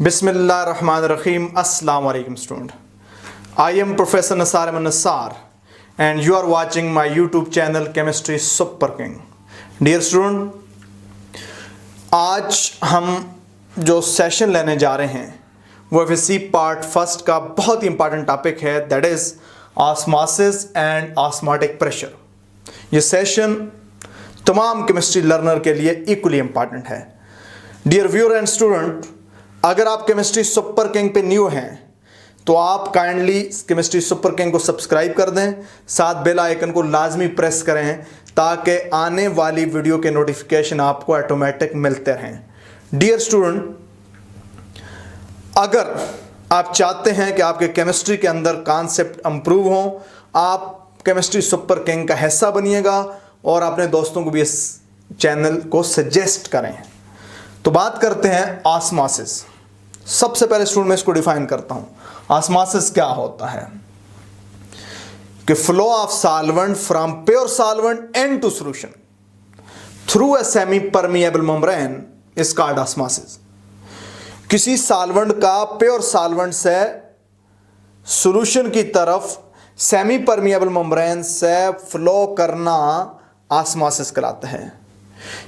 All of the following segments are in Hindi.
Bismillahirrahmanirrahim. Assalamu alaikum student. I am Professor Nasar Ahmed Nassar and you are watching my YouTube channel Chemistry Super King. Dear student, आज हम जो सेशन लेने जा रहे हैं वो FSC पार्ट फर्स्ट का बहुत ही इंपॉर्टेंट टॉपिक है, that is osmosis and osmotic pressure. ये सेशन तमाम केमिस्ट्री लर्नर के लिए इक्वली इंपॉर्टेंट है। डियर व्यूअर एंड स्टूडेंट, अगर आप केमिस्ट्री सुपर किंग पे न्यू हैं तो आप काइंडली केमिस्ट्री सुपर किंग को सब्सक्राइब कर दें, साथ बेल आइकन को लाजमी प्रेस करें ताकि आने वाली वीडियो के नोटिफिकेशन आपको ऑटोमेटिक मिलते रहें। डियर स्टूडेंट, अगर आप चाहते हैं कि आपके केमिस्ट्री के अंदर कॉन्सेप्ट इंप्रूव हो, आप केमिस्ट्री सुपर किंग का हिस्सा बनिएगा और अपने दोस्तों को भी इस चैनल को सजेस्ट करें। तो बात करते हैं ऑस्मोसिस। सबसे पहले स्टूडेंट मैं इसको डिफाइन करता हूं। ऑस्मोसिस क्या होता है कि flow of solvent from pure solvent into solution through a semi permeable membrane is called osmosis. किसी सॉल्वेंट का प्योर सॉल्वेंट से सॉल्यूशन की तरफ सेमी परमिएबल मेम्ब्रेन से फ्लो करना ऑस्मोसिस कहलाता है।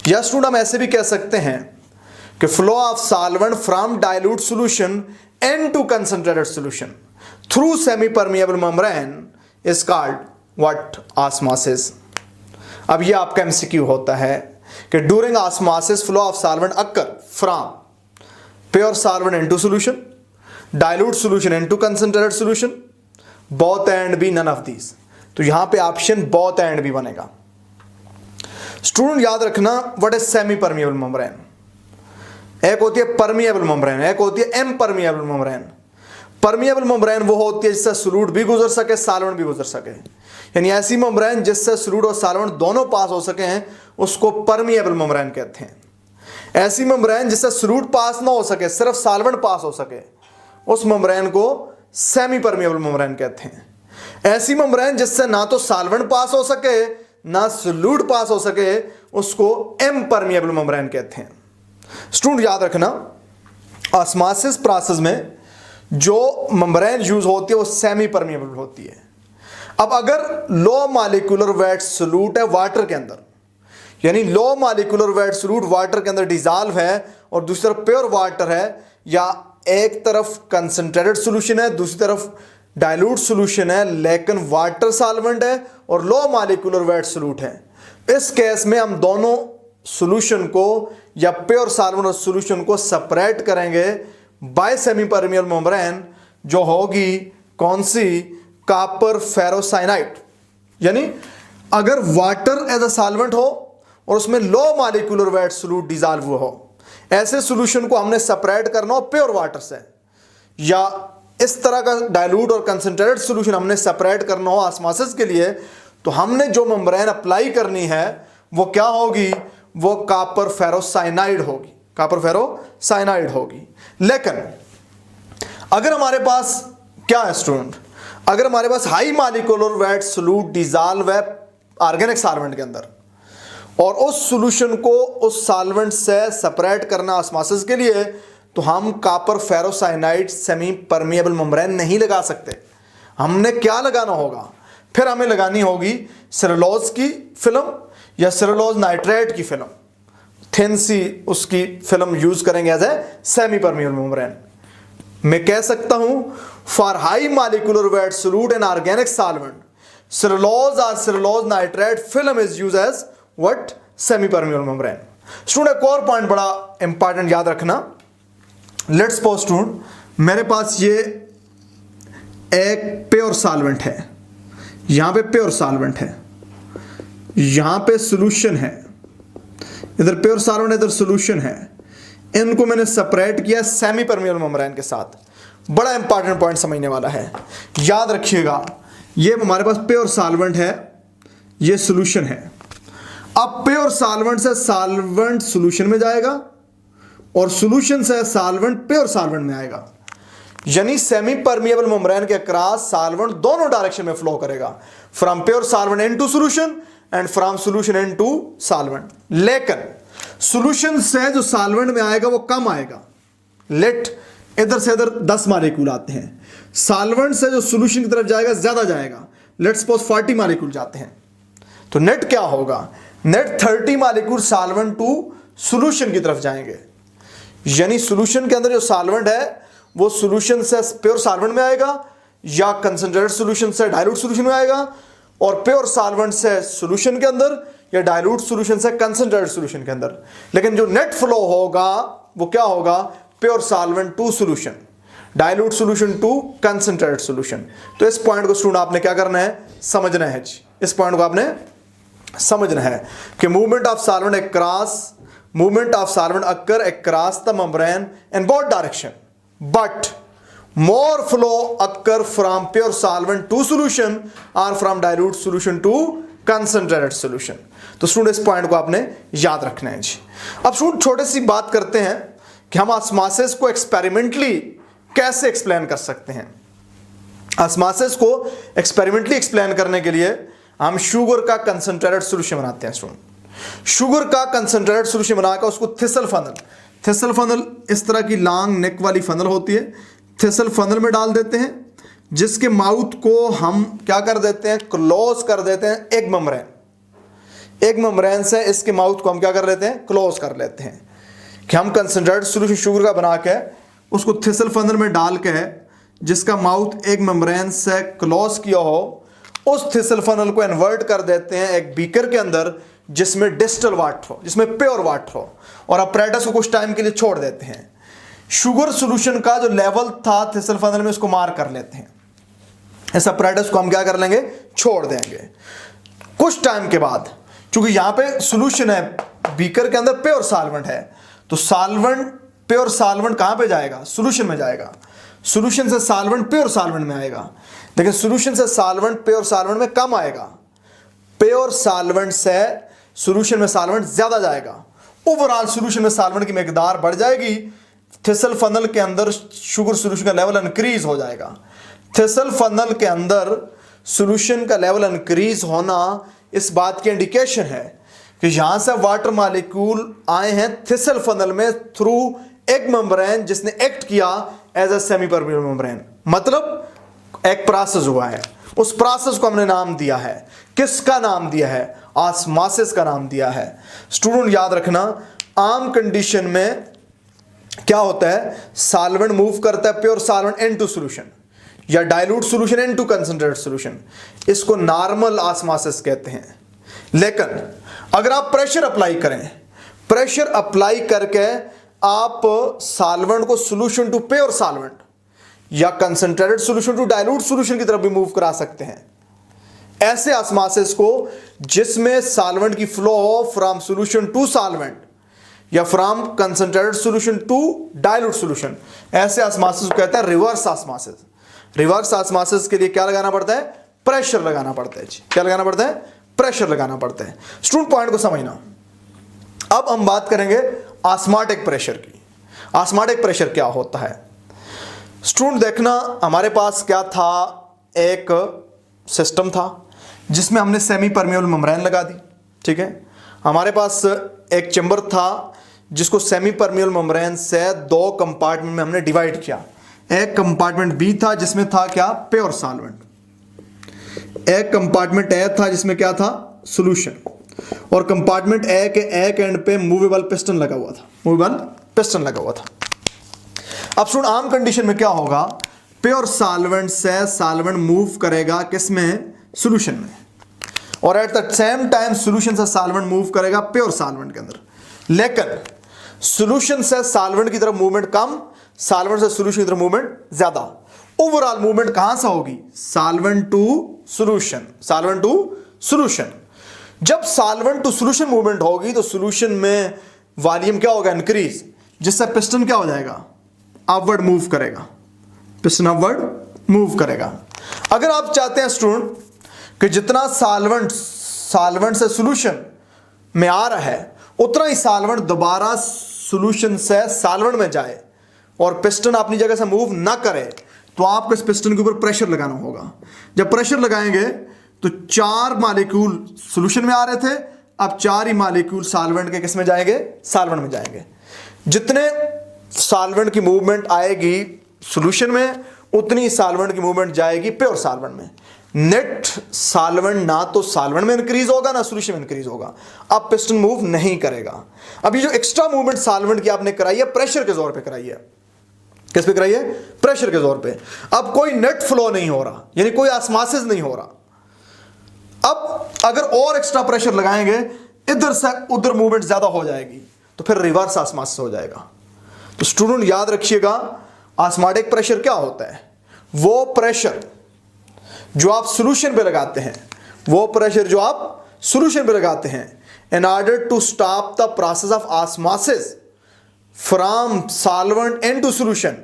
या स्टूडेंट हम ऐसे भी कह सकते हैं कि flow of solvent from dilute solution into concentrated solution through semi permeable membrane is called what? Osmosis. अब ये आपका एमसीक्यू होता है कि during osmosis flow of solvent occur from pure solvent into solution, dilute solution into concentrated solution, both and B, none of these. तो यहां पे ऑप्शन बोथ एंड बी बनेगा। स्टूडेंट याद रखना, what is semi permeable membrane? एक होती है परमिएबल मेम्ब्रेन, एक होती है इम्परमिएबल मेम्ब्रेन। परमिएबल मेम्ब्रेन वो होती है जिससे सॉल्यूट भी गुजर सके, सॉल्वेंट भी गुजर सके, यानी ऐसी मेम्ब्रेन जिससे सॉल्यूट और सॉल्वेंट दोनों पास हो सके हैं उसको परमिएबल मेम्ब्रेन कहते हैं। ऐसी मेम्ब्रेन जिससे सॉल्यूट पास ना हो सके, सिर्फ सॉल्वेंट पास हो सके, उस मेम्ब्रेन को सेमी परमिएबल मेम्ब्रेन कहते हैं। ऐसी मेम्ब्रेन जिससे ना तो सॉल्वेंट पास हो सके ना सॉल्यूट पास हो सके, उसको इम्परमिएबल मेम्ब्रेन कहते हैं। स्टूडेंट याद रखना, ऑस्मोसिस प्रोसेस में जो मेम्ब्रेन यूज होती है वो सेमी परमिएबल होती है। अब अगर लो मॉलिक्यूलर वेट सॉल्यूट है वाटर के अंदर, यानी low molecular weight solute water के अंदर डिसॉल्व है और दूसरी तरफ प्योर वाटर है, या एक तरफ कंसंट्रेटेड सॉल्यूशन है दूसरी तरफ डाइल्यूट सॉल्यूशन है लेकिन वाटर सॉल्वेंट है और लो मॉलिक्यूलर वेट सॉल्यूट है, इस केस में हम दोनों सॉल्यूशन को या प्योर सॉल्वेंट और सॉल्यूशन को सेपरेट करेंगे बाय सेमी परमिएबल मेम्ब्रेन, जो होगी कौन सी? Copper ferrocyanide. यानी अगर वाटर एज अ सॉल्वेंट हो और उसमें low molecular weight solute dissolve हुआ हो, ऐसे सॉल्यूशन को हमने सेपरेट करना हो प्योर वाटर से, या इस तरह का डाइल्यूट और कंसंट्रेटेड सॉल्यूशन हमने सेपरेट करना हो ऑस्मोसिस के लिए, तो हमने जो मेम्ब्रेन अप्लाई करनी है वो क्या होगी? वो कॉपर फेरोसाइनाइड होगी, कॉपर फेरोसाइनाइड होगी। लेकिन अगर हमारे पास क्या है स्टूडेंट, अगर हमारे पास high molecular weight solute dissolve है ऑर्गेनिक सॉल्वेंट के अंदर और उस सॉल्यूशन को उस सॉल्वेंट से सेपरेट करना ऑस्मोसिस के लिए, तो हम copper ferrocyanide semi permeable membrane नहीं लगा सकते। हमने क्या लगाना होगा? फिर हमें लगानी होगी सेलुलोज की फिल्म या सेलुलोज नाइट्रेट की फिल्म, थिन सी उसकी फिल्म यूज करेंगे as a semi permeable membrane. मैं कह सकता हूं for high molecular weight solute in organic solvent cellulose और cellulose nitrate film is use as what? Semi permeable membrane. Student एक और पॉइंट बड़ा इंपॉर्टेंट याद रखना। लेट्स सपोज स्टूडेंट मेरे पास ये एक प्योर सॉल्वेंट है, यहां पे प्योर सॉल्वेंट है, यहां पे सॉल्यूशन है, इधर प्योर सॉल्वेंट इधर सॉल्यूशन है, इनको मैंने सेपरेट किया सेमी परमिएबल मेम्ब्रेन के साथ। बड़ा इंपॉर्टेंट पॉइंट समझने वाला है, याद रखिएगा। ये हमारे पास प्योर सॉल्वेंट है, ये सॉल्यूशन है। अब प्योर सॉल्वेंट से सॉल्वेंट सॉल्यूशन में जाएगा और सॉल्यूशन से सॉल्वेंट प्योर सॉल्वेंट में आएगा, यानी सेमी परमिएबल मेम्ब्रेन के अक्रॉस सॉल्वेंट दोनों डायरेक्शन में फ्लो करेगा, from pure solvent into solution and from solution into solvent. लेकिन सॉल्यूशन से जो सॉल्वेंट में आएगा वो कम आएगा। लेट इधर से इधर 10 मॉलिक्यूल आते हैं, सॉल्वेंट से जो सॉल्यूशन की तरफ जाएगा ज्यादा जाएगा, लेट्स सपोज 40 मॉलिक्यूल जाते हैं, तो नेट क्या होगा, net 30 molecule solvent to solution की तरफ जाएंगे। यानी सॉल्यूशन के अंदर जो सॉल्वेंट है वो सॉल्यूशन से प्योर सॉल्वेंट में आएगा या कंसंट्रेटेड सॉल्यूशन से डाइल्यूट सॉल्यूशन में आएगा, और प्योर सॉल्वेंट से सॉल्यूशन के अंदर या डाइल्यूट सॉल्यूशन से कंसंट्रेटेड सॉल्यूशन के अंदर। लेकिन जो नेट फ्लो होगा वो क्या होगा, pure solvent to solution, dilute solution to concentrated solution. तो इस पॉइंट को स्टूडेंट आपने क्या करना है, समझना है जी। इस पॉइंट को आपने समझना है कि movement of solvent occur across the membrane in both direction, but more flow occur from pure solvent to solution or from dilute solution to concentrated solution। तो स्टूडेंट इस पॉइंट को आपने याद रखना है जी। अब स्टूडेंट छोटे सी बात करते हैं कि हम ऑस्मोसिस को एक्सपेरिमेंटली कैसे एक्सप्लेन कर सकते हैं। ऑस्मोसिस को एक्सपेरिमेंटली एक्सप्लेन करने के लिए हम शुगर का कंसंट्रेटेड सॉल्यूशन बनाते हैं स्टूडेंट। शुगर का कंसंट्रेटेड सॉल्यूशन बनाकर उसको थिसल फनल इस तरह की लॉन्ग नेक वाली फनल होती है, थिसल फनल में डाल देते हैं, जिसके माउथ को हम क्या कर देते हैं, क्लोज कर देते हैं एक मेम्ब्रेन से इसके माउथ को हम क्या कर लेते हैं, क्लोज कर लेते हैं कि हम कंसंट्रेटेड सॉल्यूशन शुगर का बना के उसको थिसल फनल में डाल के जिसका माउथ एक मेम्ब्रेन से क्लोज किया हो, उस थिसल फनल को इन्वर्ट कर देते हैं एक बीकर के अंदर जिसमें डिस्टल वाटर हो, जिसमें प्योर वाटर हो, और अपरेटस को कुछ टाइम के लिए छोड़ देते हैं। शुगर सॉल्यूशन का जो लेवल था थिसल फनल में उसको मार कर लेते हैं, इस अपरेटस को हम क्या कर लेंगे, छोड़ देंगे। कुछ टाइम के बाद क्योंकि यहां पे सॉल्यूशन है, बीकर के अंदर प्योर सॉल्वेंट है, तो प्योर सॉल्वेंट कहां पे जाएगा, सॉल्यूशन में जाएगा। सॉल्यूशन से सॉल्वेंट प्योर सॉल्वेंट में आएगा, लेकिन सॉल्यूशन से सॉल्वेंट प्योर सॉल्वेंट में कम आएगा, प्योर सॉल्वेंट से सॉल्यूशन में सॉल्वेंट ज्यादा जाएगा। ओवरऑल सॉल्यूशन में सॉल्वेंट की मिकदार बढ़ जाएगी, थिसल फनल के अंदर शुगर सॉल्यूशन का लेवल इंक्रीज हो जाएगा। थिसल फनल के अंदर सॉल्यूशन का लेवल इंक्रीज होना इस बात की इंडिकेशन है कि यहां से वाटर मॉलिक्यूल आए हैं थिसल फनल में थ्रू एक मेम्ब्रेन जिसने एक्ट किया as a semi permeable membrane, मतलब एक प्रोसेस हुआ है। उस प्रोसेस को हमने नाम दिया है, किसका नाम दिया है, ऑस्मोसिस का नाम दिया है। स्टूडेंट याद रखना, आम कंडीशन में क्या होता है, सॉल्वेंट मूव करता है प्योर सॉल्वेंट इनटू सॉल्यूशन या dilute solution into concentrated solution, इसको नॉर्मल ऑस्मोसिस कहते हैं। लेकिन अगर आप प्रेशर अप्लाई करें, प्रेशर अप्लाई करके आप सॉल्वेंट को सॉल्यूशन टू प्योर सॉल्वेंट या concentrated solution to dilute solution की तरफ भी मूव करा सकते हैं। ऐसे ऑस्मोसिस को जिसमें सॉल्वेंट की फ्लो हो फ्रॉम सॉल्यूशन टू सॉल्वेंट या from concentrated solution to dilute solution, ऐसे ऑस्मोसिस को कहते हैं रिवर्स ऑस्मोसिस। रिवर्स ऑस्मोसिस के लिए क्या लगाना पड़ता है, प्रेशर लगाना पड़ता है। क्या लगाना पड़ता है, प्रेशर लगाना पड़ता है। स्टूडेंट पॉइंट को समझना। अब हम बात करेंगे ऑस्मोटिक प्रेशर की। ऑस्मोटिक प्रेशर क्या होता है स्टूडेंट, देखना हमारे पास क्या था, एक सिस्टम था जिसमें हमने सेमी परमिएबल मेम्ब्रेन लगा दी, ठीक है। हमारे पास एक चैम्बर था जिसको सेमी परमिएबल मेम्ब्रेन से दो कंपार्टमेंट में हमने डिवाइड किया। एक कंपार्टमेंट बी था जिसमें था क्या, प्योर सॉल्वेंट, एक कंपार्टमेंट ए था जिसमें क्या था, सॉल्यूशन, और कंपार्टमेंट ए के एक एंड पे मूवेबल पिस्टन लगा हुआ था, मूवेबल पिस्टन लगा हुआ था। अब सुन, आम कंडीशन में क्या होगा, प्योर सॉल्वेंट से सॉल्वेंट मूव करेगा किसमें, सॉल्यूशन में, और at the same time solution से सॉल्वेंट मूव करेगा प्योर सॉल्वेंट के अंदर। लेकिन सॉल्यूशन से सॉल्वेंट की तरफ मूवमेंट कम, सॉल्वेंट से सॉल्यूशन की तरफ मूवमेंट ज्यादा। ओवरऑल मूवमेंट कहां से होगी, solvent to solution, solvent to solution. जब सॉल्वेंट टू सॉल्यूशन मूवमेंट होगी तो सॉल्यूशन में वॉल्यूम क्या होगा, इंक्रीज, जिससे पिस्टन क्या हो जाएगा, अपवर्ड मूव करेगा, पिस्टन अपवर्ड मूव करेगा। अगर आप चाहते हैं स्टूडेंट कि जितना सॉल्वेंट से सॉल्यूशन में आ रहा है उतना ही सॉल्वेंट दोबारा सॉल्यूशन से सॉल्वेंट में जाए और पिस्टन अपनी जगह से मूव ना करे, तो आपको इस पिस्टन के ऊपर प्रेशर लगाना होगा। जब प्रेशर लगाएंगे तो 4 मॉलिक्यूल सॉल्यूशन में आ रहे थे, अब 4 ही मॉलिक्यूल सॉल्वेंट के किस में जाएंगे, सॉल्वेंट में जाएंगे। जितने सॉल्वेंट की मूवमेंट आएगी सॉल्यूशन में, उतनी सॉल्वेंट की मूवमेंट जाएगी प्योर सॉल्वेंट में। नेट सॉल्वेंट ना तो सॉल्वेंट में इंक्रीज होगा ना सॉल्यूशन में इंक्रीज होगा, अब पिस्टन मूव नहीं करेगा। अभी जो एक्स्ट्रा मूवमेंट सॉल्वेंट की आपने कराई है प्रेशर के जोर पे कराई है। किस पे कराई है? प्रेशर के जोर पे। अब कोई नेट फ्लो नहीं हो रहा, यानी कोई ऑस्मोसिस नहीं हो रहा। अब अगर और एक्स्ट्रा प्रेशर लगाएंगे, इधर से उधर मूवमेंट ज्यादा हो जाएगी, तो फिर रिवर्स ऑस्मोसिस हो जाएगा। तो स्टूडेंट याद रखिएगा, ऑस्मोटिक प्रेशर क्या होता है? वो प्रेशर जो आप सॉल्यूशन पे लगाते हैं, वो प्रेशर जो आप सॉल्यूशन पे लगाते हैं, in order to stop the process of osmosis from solvent into solution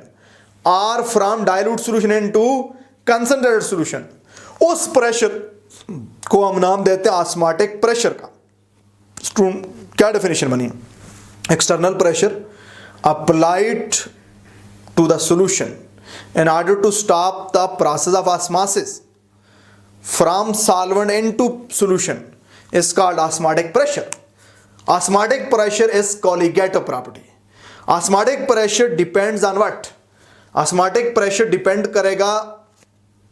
और from dilute solution into concentrated solution, उस प्रेशर को हम नाम देते हैं ऑस्मोटिक प्रेशर का। स्टूडेंट क्या डेफिनेशन बनी? External pressure applied to the solution in order to stop the process of osmosis from solvent into solution is called osmotic pressure. Osmotic pressure is colligative property. Osmotic pressure depends on what? Osmotic pressure depend करेगा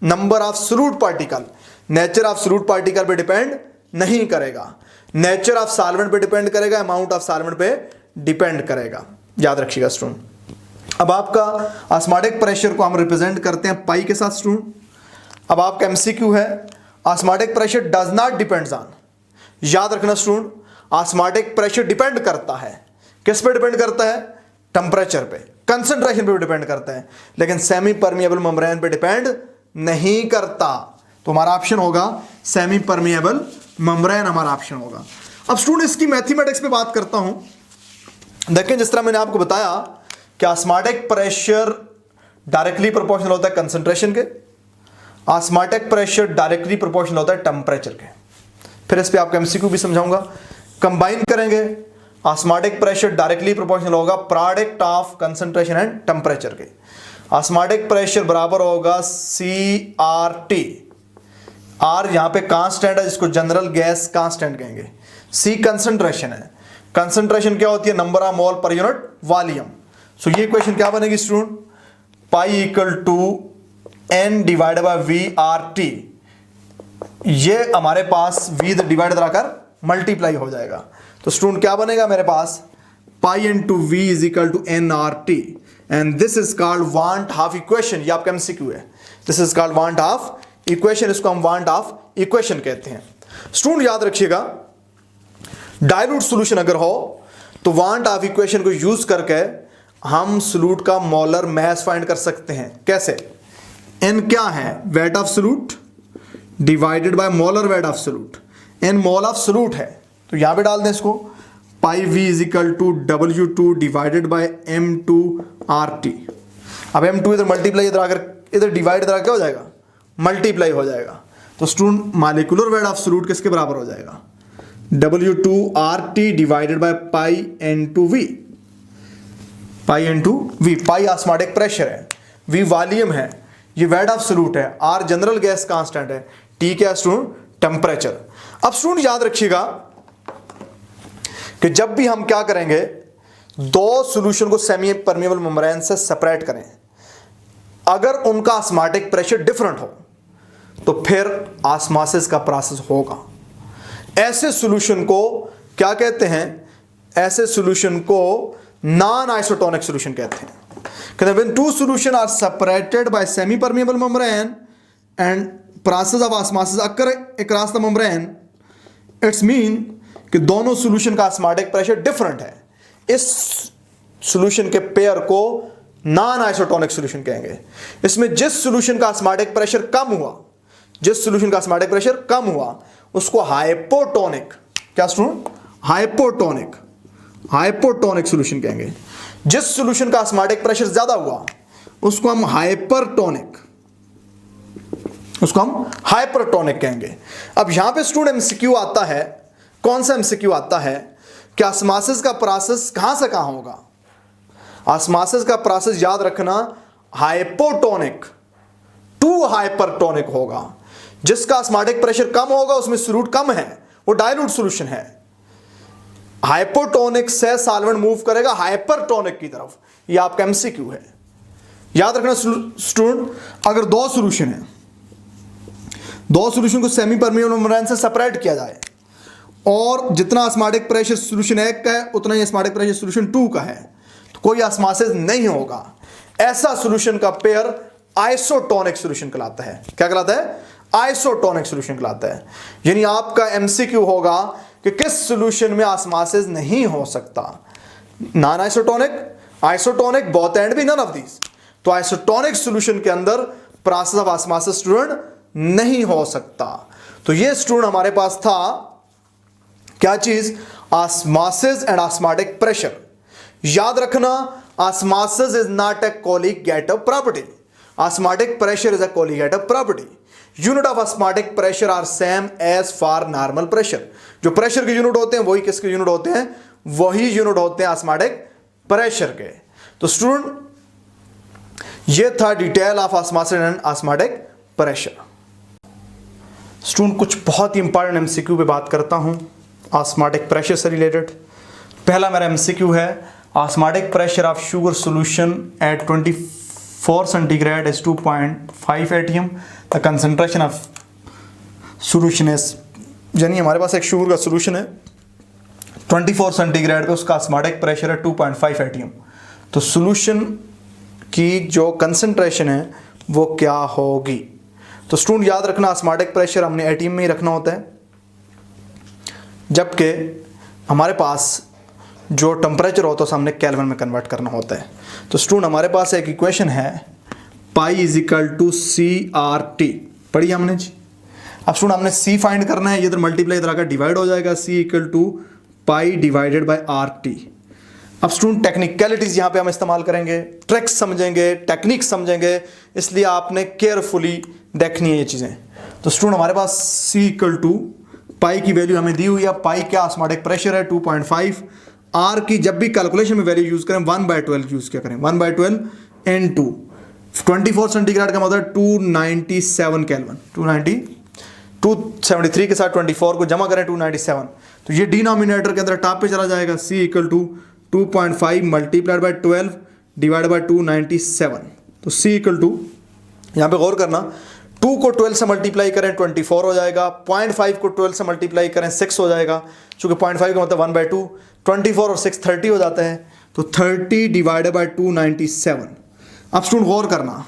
number of solute particle. Nature of solute particle पे depend नहीं करेगा, nature of solvent पे depend करेगा, amount of solvent पे depend करेगा। याद रखिएगा स्टूडेंट। अब आपका ऑस्मोटिक प्रेशर को हम रिप्रेजेंट करते हैं पाई के साथ स्टूडेंट। अब आपका एमसीक्यू है, osmotic pressure does not depends on. याद रखना स्टूडेंट, ऑस्मोटिक प्रेशर डिपेंड करता है, किस पे डिपेंड करता है? टेम्परेचर पे, कंसंट्रेशन पे डिपेंड करता है, लेकिन सेमी परमिएबल मेम्ब्रेन पे डिपेंड नहीं करता। तो हमारा ऑप्शन होगा सेमी परमिएबल मेम्ब्रेन, हमारा ऑप्शन होगा। अब स्टूडेंट इसकी मैथमेटिक्स पे बात करता हूं। देखें, जिस तरह मैंने आपको बताया कि ऑस्मोटिक प्रेशर डायरेक्टली प्रोपोर्शनल होता है कंसंट्रेशन के, ऑस्मोटिक प्रेशर डायरेक्टली प्रोपोर्शनल होता है टेम्परेचर के। फिर इस पे आपको एमसीक्यू भी समझाऊंगा। कंबाइन करेंगे, ऑस्मोटिक प्रेशर डायरेक्टली प्रोपोर्शनल होगा product of concentration and temperature के। ऑस्मोटिक प्रेशर बराबर होगा CRT। R यहां पे कांस्टेंट है, जिसको जनरल गैस कांस्टेंट कहेंगे। C कंसंट्रेशन है, कंसंट्रेशन क्या होती है? Number of mole per unit volume. सो ये क्वेश्चन क्या बनेगी student? Pi equal to N divide by VRT। ये हमारे पास V डिवाइड कराकर मल्टीप्लाई हो जाएगा। तो स्टूडेंट क्या बनेगा मेरे पास? Pi into V is equal to NRT and this is called van't Hoff equation. ये आपका एमसीक्यू है। This is called van't Hoff equation, इसको हम वांट हाफ इक्वेशन कहते हैं। स्टूडेंट याद रखिएगा, डाइल्यूट सॉल्यूशन अगर हो तो वांट हाफ इक्वेशन को यूज करके हम सॉल्यूट का मोलर मास फाइंड कर सकते हैं। कैसे? N क्या है? Weight of solute divided by molar weight of solute. N mole of solute है, तो यहां पे डाल दें इसको, pi V is equal to W2 divided by M2RT। अब M2 इधर मल्टीप्लाई, इधर आकर इधर डिवाइड, इधर क्या हो जाएगा? मल्टीप्लाई हो जाएगा। तो student molecular weight of solute किसके बराबर हो जाएगा? W2RT divided by pi N2V। Pi into V, pi osmotic pressure है, वी वॉल्यूम है, ये वेट ऑफ सॉल्यूट है, आर जनरल गैस कांस्टेंट है, टी क्या स्टूडेंट? टेम्परेचर। अब स्टूडेंट याद रखिएगा कि जब भी हम क्या करेंगे, दो सॉल्यूशन को सेमी परमिएबल मेम्ब्रेन से सेपरेट करें, अगर उनका ऑस्मोटिक प्रेशर डिफरेंट हो तो फिर ऑस्मोसिस का प्रोसेस होगा। ऐसे सॉल्यूशन को क्या कहते हैं? ऐसे सॉल्यूशन को नॉन आइसोटोनिक सॉल्यूशन कहते हैं। When two solutions are separated by semi-permeable membrane and process of osmosis occur across the membrane, it's mean कि दोनों सॉल्यूशन का ऑस्मोटिक प्रेशर डिफरेंट है। इस सॉल्यूशन के पेयर को नॉन आइसोटोनिक सॉल्यूशन कहेंगे। इसमें जिस सॉल्यूशन का ऑस्मोटिक प्रेशर कम हुआ, जिस सॉल्यूशन का ऑस्मोटिक प्रेशर कम हुआ उसको हाइपोटोनिक, क्या स्टूडेंट? हाइपोटोनिक, हाइपोटोनिक सॉल्यूशन कहेंगे। जिस सॉल्यूशन का ऑस्मोटिक प्रेशर ज्यादा हुआ उसको हम हाइपरटोनिक, उसको हम हाइपरटोनिक कहेंगे। अब यहां पे स्टूडेंट एमसीक्यू आता है। कौन सा एमसीक्यू आता है कि ऑस्मोसिस का प्रोसेस कहां से कहां होगा? ऑस्मोसिस का प्रोसेस याद रखना हाइपोटोनिक टू हाइपरटोनिक होगा। जिसका ऑस्मोटिक प्रेशर कम होगा उसमें सॉल्यूट कम है, वो डाइल्यूट सॉल्यूशन है। हाइपोटोनिक से सॉल्वेंट मूव करेगा हाइपरटोनिक की तरफ। ये आपका एमसीक्यू है, याद रखना स्टूडेंट। अगर दो सॉल्यूशन है, दो सॉल्यूशन को सेमी परमिएबल मेम्ब्रेन से सेपरेट किया जाए और जितना ऑस्मोटिक प्रेशर सॉल्यूशन 1 का है उतना ही ऑस्मोटिक प्रेशर सॉल्यूशन 2 का है, तो कोई ऑस्मोसिस नहीं होगा। ऐसा सॉल्यूशन का पेयर आइसोटोनिक सॉल्यूशन कहलाता है। क्या कहलाता है? आइसोटोनिक सॉल्यूशन कहलाता है। यानी आपका एमसीक्यू होगा कि किस सॉल्यूशन में ऑस्मोसिस नहीं हो सकता, non isotonic, isotonic, both and भी, नन ऑफ दीज। तो आइसोटोनिक सॉल्यूशन के अंदर प्रोसेस ऑफ ऑस्मोसिस स्टूडेंट नहीं हो सकता। तो ये स्टूडेंट हमारे पास था क्या चीज? Osmosis and osmotic pressure. याद रखना, osmosis is not a colligative property, osmotic pressure is a colligative property. Unit of osmotic pressure are same as for normal pressure. जो प्रेशर के यूनिट होते हैं वही किसके यूनिट होते हैं? वही यूनिट होते हैं ऑस्मोटिक प्रेशर के। तो स्टूडेंट ये था detail of osmosis and osmotic pressure. Student कुछ बहुत ही इंपॉर्टेंट एमसीक्यू पे बात करता हूं ऑस्मोटिक प्रेशर से रिलेटेड। पहला मेरा एमसीक्यू है, osmotic pressure of sugar solution at 24 centigrade is 2.5 atm। The concentration of solution is, यानी हमारे पास एक शुगर का सॉल्यूशन है 24 सेंटीग्रेड पे, उसका ऑस्मोटिक प्रेशर है 2.5 atm। तो सॉल्यूशन की जो कंसंट्रेशन है वो क्या होगी? तो स्टूडेंट याद रखना, ऑस्मोटिक प्रेशर हमने एटीएम में ही रखना होता है, जबकि हमारे पास जो टेम्परेचर होता है उसे हमने केल्विन में कन्वर्ट करना होता है। तो स्टूडेंट हमारे पास एक इक्वेशन है, pi is equal to CRT, पढ़ी हमने जी। अब स्टूडेंट हमने C फाइंड करना है, ये इधर मल्टीप्लाई इधर आकर डिवाइड हो जाएगा, C equal to pi divided by RT। अब स्टूडेंट टेक्निकलिटीज यहाँ पे हम इस्तेमाल करेंगे, ट्रिक्स समझेंगे, टेक्निक समझेंगे, इसलिए आपने केयरफुली देखनी है ये चीज़ें। तो स्टूडेंट हमारे पास C इक्वल टू पाई की वैल्यू हमें दी हुई है, पाई क्या ऑस्मोटिक प्रेशर है 2.5, R की जब भी कैलकुलेशन में वैल्यू यूज करें 1/12 यूज क्या करें, 1/12 N2। 24 सेंटीग्रेड का मतलब 297 केल्विन, 273 के साथ 24 को जमा करें 297, तो ये डिनोमिनेटर के अंदर टॉप पे चला जाएगा। C equal to 2.5 multiplied by 12 divide by 297। तो C इक्वल टू, यहाँ पे गौर करना, 2 को 12 से मल्टीप्लाई करें 24 हो जाएगा, 0.5 को 12 से मल्टीप्लाई करें 6 हो जाएगा, चूंकि 0.5 का मतलब 1/2, 24 और 6 30 हो जाता है, तो 30 डिवाइडेड बाई 297। अब स्टूडेंट गौर करना,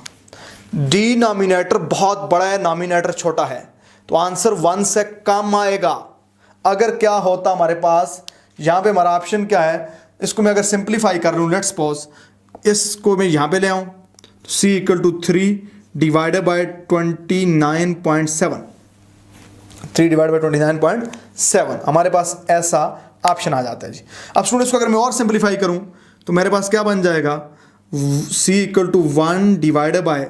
डिनोमिनेटर बहुत बड़ा है, नॉमिनेटर छोटा है, तो आंसर 1 से कम आएगा। अगर क्या होता हमारे पास, यहाँ पे हमारा ऑप्शन क्या है, इसको मैं अगर सिंप्लीफाई कर लूँ, लेट्स सपोज इसको मैं यहाँ पे ले आऊँ, C equal to 3 divided by 29.7, 3 divide by 29.7, हमारे पास ऐसा ऑप्शन आ जाता है जी। अब स्टूडेंट इसको अगर मैं और सिंप्लीफाई करूं तो मेरे पास क्या बन जाएगा, C equal to 1 divided by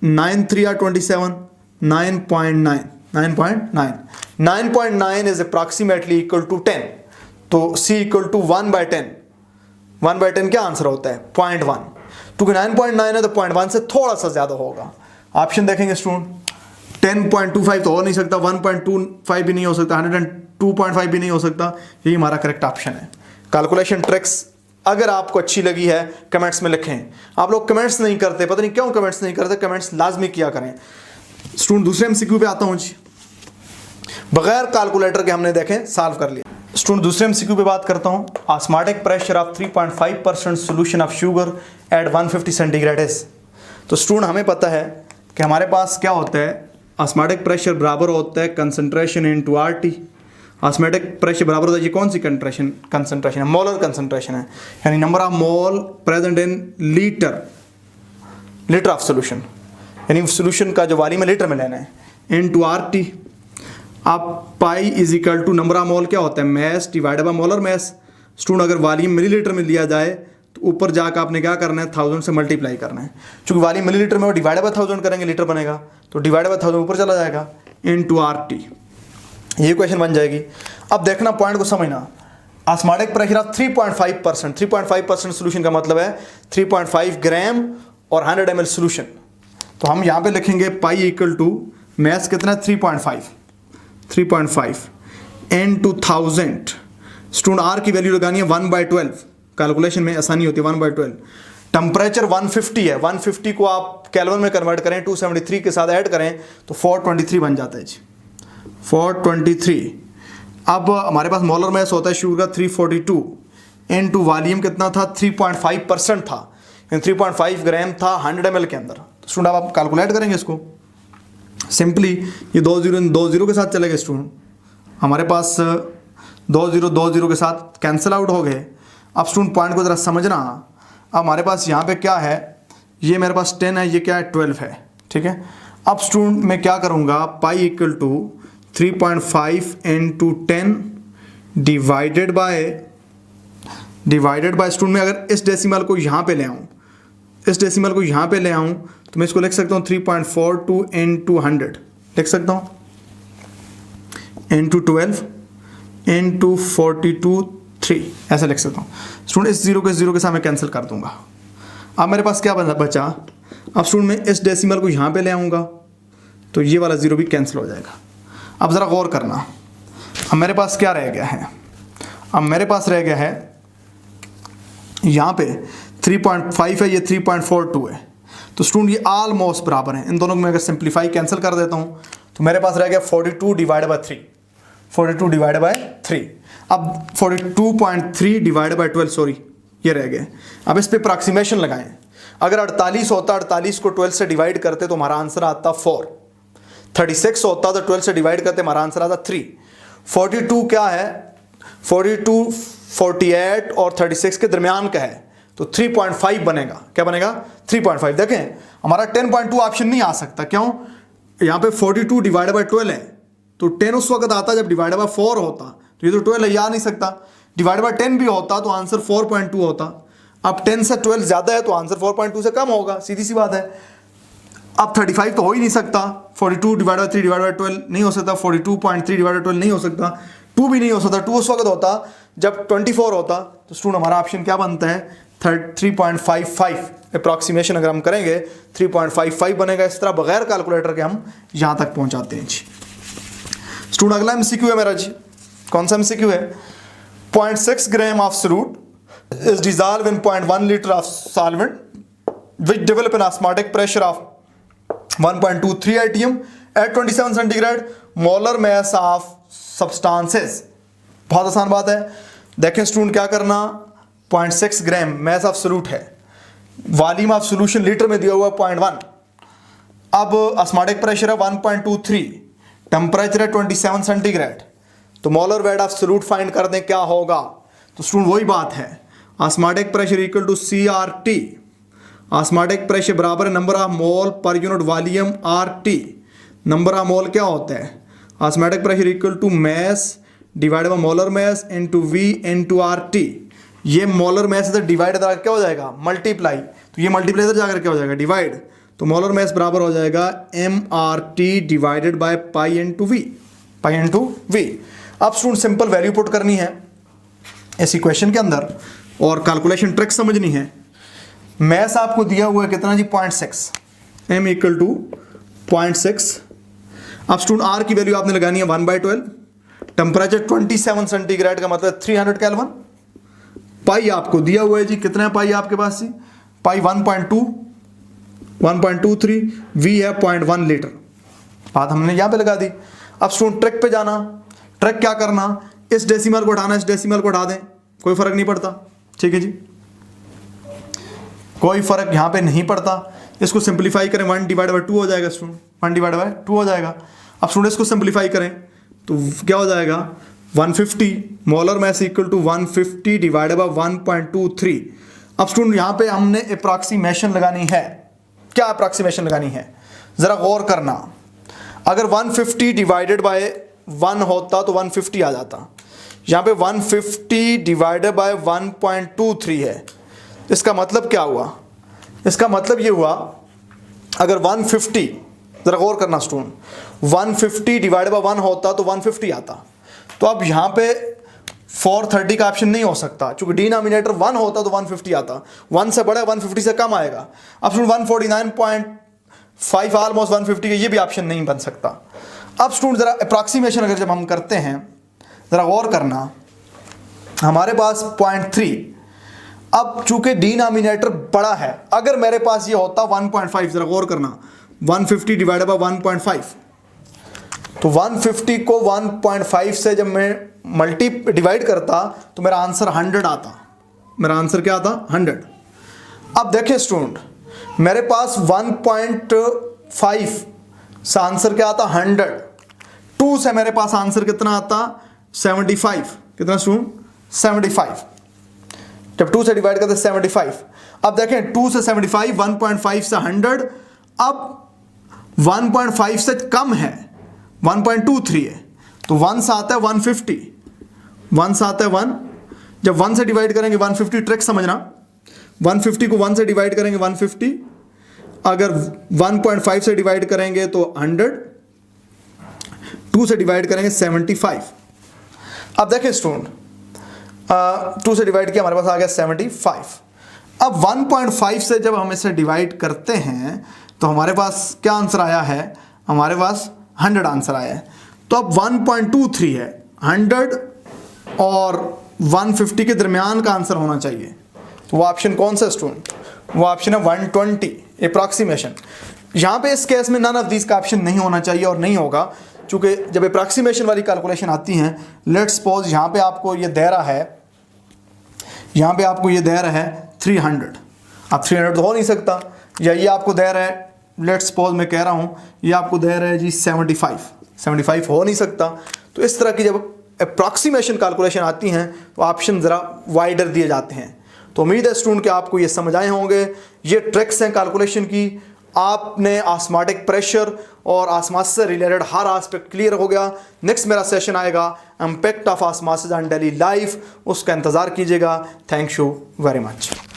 9 3 are 27, 9.9, 9.9 is approximately equal to 10। तो C इक्वल टू 1/10, 1/10 क्या आंसर होता है 0.1, क्योंकि 9.9 है तो 0.1 से थोड़ा सा ज्यादा होगा। ऑप्शन देखेंगे स्टूडेंट, 10.25 तो हो नहीं सकता, 1.25 भी नहीं हो सकता, 102.5 भी नहीं हो सकता, यही हमारा करेक्ट ऑप्शन है। कैलकुलेशन ट्रिक्स अगर आपको अच्छी लगी है कमेंट्स में लिखें। आप लोग कमेंट्स नहीं करते, पता नहीं क्यों कमेंट्स नहीं करते, कमेंट्स लाजमी किया करें। स्टूडेंट दूसरे एमसीक्यू पे आता हूं जी, बगैर कैलकुलेटर के हमने देखें सॉल्व कर लिया। स्टूडेंट दूसरे एमसीक्यू पे बात करता हूं, osmotic pressure of 3.5% solution of sugar at 150 centigrade is. तो स्टूडेंट हमें पता है कि हमारे पास क्या होता है, ऑस्मोटिक प्रेशर बराबर होता है concentration into RT। Osmotic pressure बराबर होता है, ये कौन सी कंसंट्रेशन है, मोलर कंसंट्रेशन है, यानी number of mole present in litre of solution, यानी सॉल्यूशन का जो वॉल्यूम है लीटर में लेना है, इनटू RT। अब pi is equal to number of mole क्या होता है, mass divided by molar mass. Student अगर वॉल्यूम मिलीलीटर में लिया जाए तो ऊपर जाकर आपने क्या करना है, 1000 से मल्टीप्लाई करना है, क्योंकि वॉल्यूम मिलीलीटर में वो डिवाइड बाय 1000 करेंगे लीटर बनेगा, तो डिवाइड बाय 1000 ऊपर चला जाएगा इनटू RT, ये क्वेश्चन बन जाएगी। अब देखना पॉइंट को समझना, ऑस्मोटिक प्रेशर ऑफ 3.5%, 3.5% सोल्यूशन का मतलब है 3.5 ग्राम और 100 ml सोल्यूशन। तो हम यहाँ पे लिखेंगे पाई इक्वल टू मैस कितना है 3.5 इनटू 1000 स्टूडेंट आर की वैल्यू लगानी है 1/12, कैलकुलेशन में आसानी होती है 1/12। टेम्परेचर 150 है, 150 को आप केल्विन में कन्वर्ट करें 273 के साथ ऐड करें तो 423 बन जाता है जी, 423। अब हमारे पास मोलर मास होता है शुगर का 342 इनटू वॉल्यूम कितना था 3.5% था, 3.5 ग्राम था 100 ml के अंदर। तो स्टूडेंट आप कैलकुलेट करेंगे इसको सिंपली, ये 2 0 के साथ चले गए स्टूडेंट, हमारे पास 2 0 के साथ कैंसिल आउट हो गए। अब स्टूडेंट पॉइंट को ज़रा समझना, अब हमारे पास यहाँ पे क्या है, ये मेरे पास 10 है, ये क्या है 12 है, ठीक है। अब स्टूडेंट मैं क्या करूँगा, pi equal to 3.5 into 10 divided by student में अगर इस डेसिमल को यहाँ पे ले आऊँ, इस डेसिमल को यहाँ पे ले आऊँ तो मैं इसको लिख सकता हूँ 3.42 इंटू 100 लिख सकता हूँ, इंटू 12 इंटू 42 3 ऐसा लिख सकता हूँ। स्टूडेंट इस जीरो के साथ मैं कैंसिल कर दूंगा। अब मेरे पास क्या बचा, अब स्टूडेंट मैं इस डेसिमल को यहाँ पे ले आऊँगा तो ये वाला जीरो भी कैंसिल हो जाएगा। अब ज़रा गौर करना, अब मेरे पास क्या रह गया है, अब मेरे पास रह गया है यहाँ पे 3.5 है, ये 3.42 है, तो स्टूडेंट ये ऑलमोस्ट बराबर है। इन दोनों को मैं अगर सिंप्लीफाई कैंसिल कर देता हूँ तो मेरे पास रह गया 42 डिवाइड बाय 3, 42 डिवाइड बाय 3। अब 42.3 डिवाइड बाय 12 सॉरी ये रह गए। अब इस पे अप्रॉक्सीमेशन लगाएं, अगर 48 होता 48 को 12 से डिवाइड करते तो हमारा आंसर आता 4, 36 होता तो 12 से डिवाइड करते हमारा आंसर आता 3, 42 क्या है 42 48 और 36 के दरमियान का है तो 3.5 बनेगा, क्या बनेगा 3.5। देखें हमारा 10.2 ऑप्शन नहीं आ सकता, क्यों, यहाँ पे 42 डिवाइड बाय 12 है तो 10 उस वक्त आता जब डिवाइड बाय 4 होता, तो ये तो 12 है, आ नहीं सकता। डिवाइड बाय 10 भी होता तो आंसर 4.2 होता। अब 10 से 12 ज़्यादा है तो आंसर 4.2 से कम होगा, सीधी सी बात है। अब 35 तो हो ही नहीं सकता, 42 डिवाइड बाय 3 डिवाइड बाय 12 नहीं हो सकता, 42.3 डिवाइड बाय 12 नहीं हो सकता, 2 भी नहीं हो सकता, 2 उस वक्त होता जब 24 होता। तो स्टूडेंट हमारा ऑप्शन क्या बनता है 3.55। अप्रॉक्सीमेशन अगर हम करेंगे 3.55 बनेगा। इस तरह बगैर कैलकुलेटर के हम यहाँ तक पहुँचाते हैं जी। स्टूडेंट अगला एमसीक्यू है मेरा जी, कौन सा एमसीक्यू है, 0.6 gram of solute is dissolve in 0.1 litre of solvent which develop an osmotic pressure of 1.23 atm at 27 centigrade molar mass of substances. बहुत आसान बात है। देखें स्टूडेंट क्या करना, 0.6 ग्राम मास ऑफ सॉल्यूट है, वॉल्यूम ऑफ सॉल्यूशन लीटर में दिया हुआ 0.1, अब ऑस्मोटिक प्रेशर है 1.23, टेम्परेचर है 27 सेंटीग्रेड, तो molar weight of solute find कर दें क्या होगा। तो स्टूडेंट वही बात है, osmotic pressure equal to CRT, osmotic pressure बराबर है number of mole per unit volume RT। Number of mole क्या होता है, osmotic pressure equal to mass divide by molar mass into V into RT। ये मोलर मास इधर डिवाइड इधर क्या हो जाएगा मल्टीप्लाई, तो ये मल्टीप्लाई इधर जाकर क्या हो जाएगा डिवाइड, तो मोलर मास बराबर हो जाएगा MRT divided by pi into V। अब स्टूडेंट सिंपल वैल्यू पुट करनी है इस इक्वेशन के अंदर और कैलकुलेशन ट्रिक समझनी है। मैस आपको दिया हुआ है कितना जी 0.6, M इक्वल टू 0.6। अब स्टूडेंट R की वैल्यू आपने लगानी है 1/12, टेम्परेचर 27 सेंटीग्रेड का मतलब 300 केल्विन, पाई आपको दिया हुआ है जी कितना है पाई आपके पास जी, पाई 1.23, V है 0.1 लीटर, बात हमने यहाँ पे लगा दी। अब स्टूडेंट ट्रिक पे जाना, ट्रिक क्या करना, इस डेसिमल को उठाना, इस डेसिमल को उठा दें, कोई फर्क नहीं पड़ता, ठीक है जी, कोई फर्क यहाँ पे नहीं पड़ता। इसको सिंप्लीफाई करें 1 डिवाइड बाय 2 हो जाएगा स्टूडेंट, 1 डिवाइड बाय 2 हो जाएगा। अब स्टूडेंट इसको सिंप्लीफाई करें तो क्या हो जाएगा 150, molar mass equal to 150 divide by 1.23। अब स्टूडेंट यहाँ पे हमने अप्रॉक्सीमेशन लगानी है, क्या अप्रॉक्सीमेशन लगानी है ज़रा गौर करना। अगर 150 डिवाइडेड बाय 1 होता तो 150 आ जाता, यहाँ पे 150 डिवाइडेड बाय 1.23 है, इसका मतलब क्या हुआ, इसका मतलब ये हुआ अगर 150, ज़रा गौर करना स्टूडेंट, 150 डिवाइड बाय 1 होता तो 150 आता, तो अब यहाँ पे 430 का ऑप्शन नहीं हो सकता, चूंकि डिनोमिनेटर 1 होता तो 150 आता, 1 से बड़ा 150 से कम आएगा। अब स्टूडेंट 149.5 ऑलमोस्ट 150 का ये भी ऑप्शन नहीं बन सकता। अब स्टूडेंट ज़रा अप्रॉक्सीमेशन अगर जब हम करते हैं ज़रा गौर करना, हमारे पास 0.3। अब चूंकि डिनोमिनेटर बड़ा है, अगर मेरे पास ये होता 1.5, जरा गौर करना, 150 डिवाइडेड बाय 1.5, तो 150 को 1.5 से जब मैं डिवाइड करता तो मेरा आंसर 100 आता। मेरा आंसर क्या आता? 100। अब देखिए स्टूडेंट, मेरे पास 1.5 से आंसर क्या आता? 100। 2 से मेरे पास आंसर कितना आता? 75। कितना स्टूडेंट? 75। जब 2 से डिवाइड करते 75। अब देखें 2 से 75, 1.5 से 100। अब 1.5 से कम है, 1.23 है, तो 1 से आता है 150। 1 से आता है 1। जब 1 से डिवाइड करेंगे 150, ट्रिक समझना, 150 को 1 से डिवाइड करेंगे 150, अगर 1.5 से डिवाइड करेंगे तो 100, 2 से डिवाइड करेंगे 75। अब देखिए स्टूडेंट, 2 से डिवाइड किया, हमारे पास आ गया 75। अब 1.5 से जब हम इसे डिवाइड करते हैं तो हमारे पास क्या आंसर आया है? हमारे पास 100 आंसर आया है। तो अब 1.23 है, 100 और 150 के दरमियान का आंसर होना चाहिए। तो वो ऑप्शन कौन सा स्टूडेंट? वो ऑप्शन है 120, अप्रॉक्सीमेशन। यहाँ पे इस केस में नन ऑफ दीज का ऑप्शन नहीं होना चाहिए और नहीं होगा, क्योंकि जब अप्रॉक्सीमेशन वाली कैलकुलेशन आती हैं, लेट्स सपोज यहाँ पे आपको ये दे रहा है, यहाँ पे आपको ये दे रहा है 300। अब 300 तो हो नहीं सकता, या ये आपको दे रहा है, लेट्स सपोज मैं कह रहा हूँ ये आपको दे रहा है जी 75 हो नहीं सकता। तो इस तरह की जब अप्रॉक्सीमेशन कैलकुलेशन आती हैं तो ऑप्शन ज़रा वाइडर दिए जाते हैं। तो उम्मीद है स्टूडेंट कि आपको ये समझ आए होंगे। ये ट्रिक्स हैं कैलकुलेशन की। आपने ऑस्मोटिक प्रेशर और ऑस्मोसिस से रिलेटेड हर एस्पेक्ट क्लियर हो गया। नेक्स्ट मेरा सेशन आएगा impact of osmosis on daily life, उसका इंतज़ार कीजिएगा। Thank you very much.